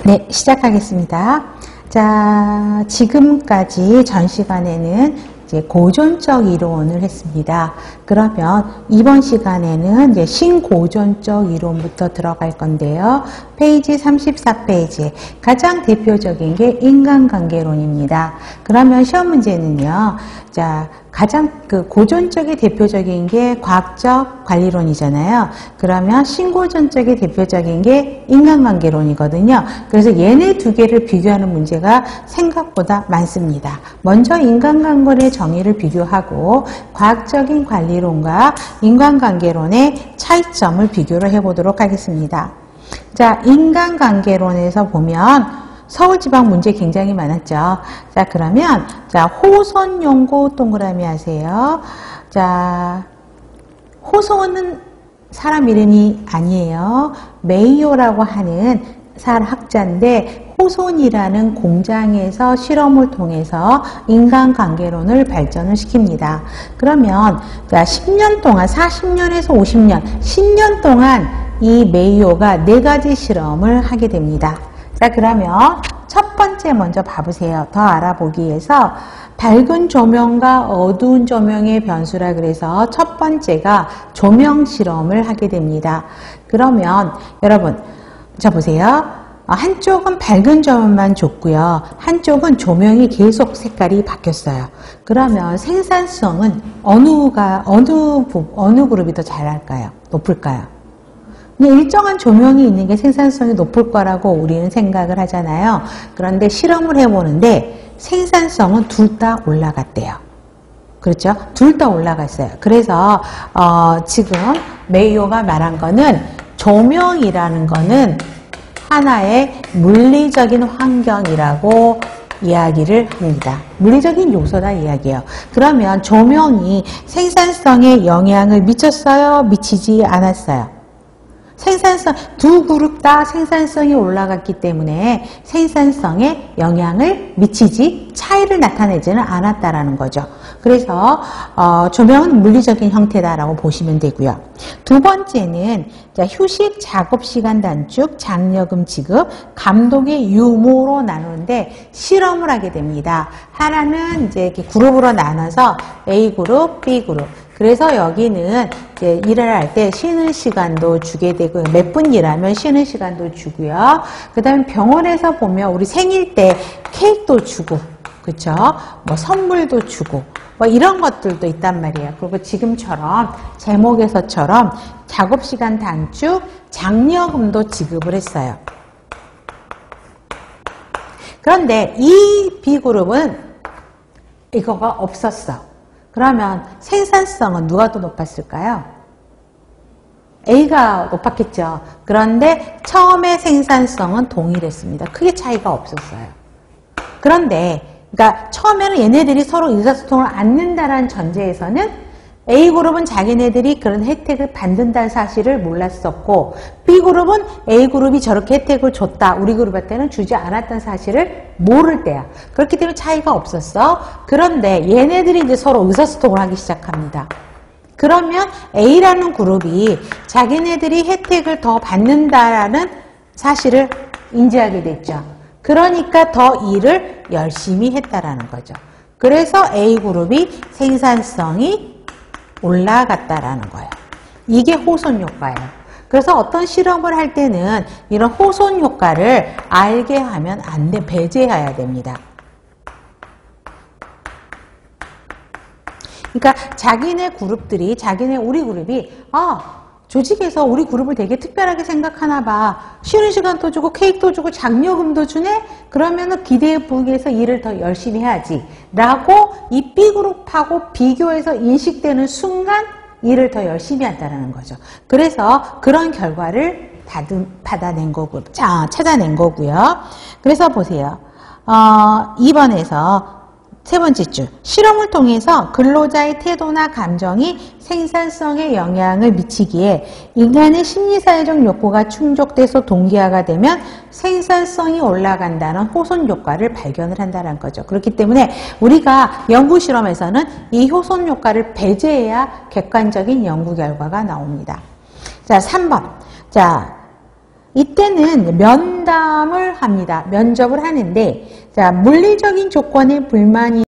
네, 시작하겠습니다. 자, 지금까지 전 시간에는 이제 고전적 이론을 했습니다. 그러면 이번 시간에는 이제 신고전적 이론부터 들어갈 건데요. 페이지 34페이지에 가장 대표적인 게 인간관계론입니다. 그러면 시험 문제는요. 자, 가장 고전적인 대표적인 게 과학적 관리론이잖아요. 그러면 신고전적인 대표적인 게 인간관계론이거든요. 그래서 얘네 두 개를 비교하는 문제가 생각보다 많습니다. 먼저 인간관계론의 정의를 비교하고 과학적인 관리론과 인간관계론의 차이점을 비교를 해보도록 하겠습니다. 자, 인간관계론에서 보면 서울지방 문제 굉장히 많았죠. 자, 그러면 자, 호선용고 동그라미 하세요. 자, 호선은 사람 이름이 아니에요. 메이오라고 하는 학자인데 호손이라는 공장에서 실험을 통해서 인간관계론을 발전을 시킵니다. 그러면 자, 10년 동안 40년에서 50년 10년 동안 이 메이오가 4가지 실험을 하게 됩니다. 자, 그러면 첫 번째 먼저 봐보세요. 더 알아보기 위해서 밝은 조명과 어두운 조명의 변수라 그래서 첫 번째가 조명 실험을 하게 됩니다. 그러면 여러분 자 보세요. 한쪽은 밝은 조명만 줬고요. 한쪽은 조명이 계속 색깔이 바뀌었어요. 그러면 생산성은 어느 그룹이 더 잘할까요? 높을까요? 일정한 조명이 있는 게 생산성이 높을 거라고 우리는 생각을 하잖아요. 그런데 실험을 해보는데 생산성은 둘 다 올라갔대요. 그렇죠? 둘 다 올라갔어요. 그래서 지금 메이오가 말한 거는 조명이라는 거는 하나의 물리적인 환경이라고 이야기를 합니다. 물리적인 요소다 이야기예요. 그러면 조명이 생산성에 영향을 미쳤어요? 미치지 않았어요? 두 그룹 다 생산성이 올라갔기 때문에 생산성에 영향을 미치지 차이를 나타내지는 않았다라는 거죠. 그래서 조명은 물리적인 형태다라고 보시면 되고요. 두 번째는 자, 휴식, 작업 시간 단축, 장려금 지급, 감독의 유무로 나누는데 실험을 하게 됩니다. 하나는 이제 이렇게 그룹으로 나눠서 A 그룹, B 그룹. 그래서 여기는 이제 일을 할 때 쉬는 시간도 주게 되고 몇 분 일하면 쉬는 시간도 주고요. 그 다음에 병원에서 보면 우리 생일 때 케이크도 주고 그쵸? 뭐 선물도 주고 뭐 이런 것들도 있단 말이에요. 그리고 지금처럼 제목에서처럼 작업시간 단축, 장려금도 지급을 했어요. 그런데 이 B그룹은 이거가 없었어. 그러면 생산성은 누가 더 높았을까요? A가 높았겠죠. 그런데 처음에 생산성은 동일했습니다. 크게 차이가 없었어요. 그런데 그러니까 처음에는 얘네들이 서로 의사소통을 않는다라는 전제에서는 A그룹은 자기네들이 그런 혜택을 받는다는 사실을 몰랐었고 B그룹은 A그룹이 저렇게 혜택을 줬다. 우리 그룹한테는 주지 않았다는 사실을 모를 때야. 그렇기 때문에 차이가 없었어. 그런데 얘네들이 이제 서로 의사소통을 하기 시작합니다. 그러면 A라는 그룹이 자기네들이 혜택을 더 받는다라는 사실을 인지하게 됐죠. 그러니까 더 일을 열심히 했다라는 거죠. 그래서 A그룹이 생산성이 올라갔다라는 거예요. 이게 호손 효과예요. 그래서 어떤 실험을 할 때는 이런 호손 효과를 알게 하면 안 돼, 배제해야 됩니다. 그러니까 자기네 그룹들이, 우리 그룹이, 조직에서 우리 그룹을 되게 특별하게 생각하나 봐. 쉬는 시간도 주고 케이크도 주고 장려금도 주네? 그러면은 기대에 부응해서 일을 더 열심히 해야지. 라고 이 B그룹하고 비교해서 인식되는 순간 일을 더 열심히 한다는 거죠. 그래서 그런 결과를 받아낸 거고, 찾아낸 거고요. 그래서 보세요. 2번에서 세 번째 줄, 실험을 통해서 근로자의 태도나 감정이 생산성에 영향을 미치기에 인간의 심리사회적 욕구가 충족돼서 동기화가 되면 생산성이 올라간다는 호손 효과를 발견을 한다는 거죠. 그렇기 때문에 우리가 연구 실험에서는 이 호손 효과를 배제해야 객관적인 연구 결과가 나옵니다. 자, 3번. 자, 이때는 면담을 합니다. 면접을 하는데, 자, 물리적인 조건에 불만이